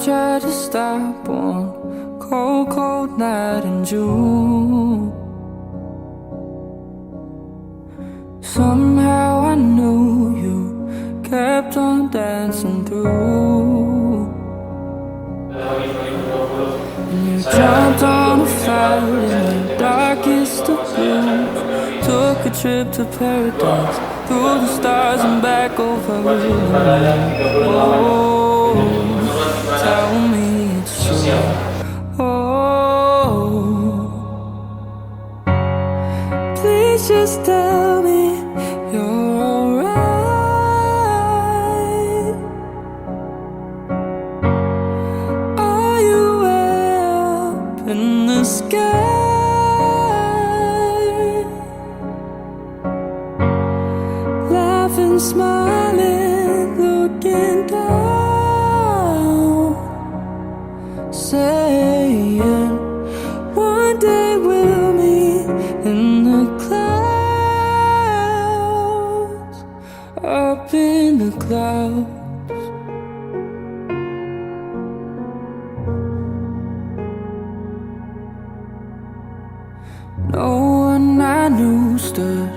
tried to stop one cold, cold night in June. Somehow I knew you kept on dancing through. And you jumped on a flight in the darkest of blues. Took a trip to paradise, through the stars and back over you. Oh, tell me it's true. Oh, please just tell me you're alright. Are you up in the sky? Laughing, smiling, looking down, saying one day we'll meet in the clouds, up in the clouds. No one I knew stood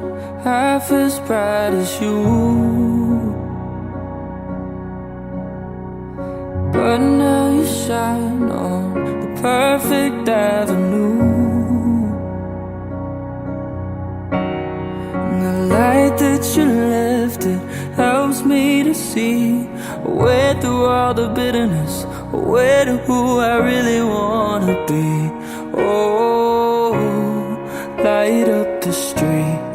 half as bright as you, but now you shine on the perfect avenue. And the light that you left, it helps me to see a way through all the bitterness, a way to who I really wanna be. Oh, light up the street.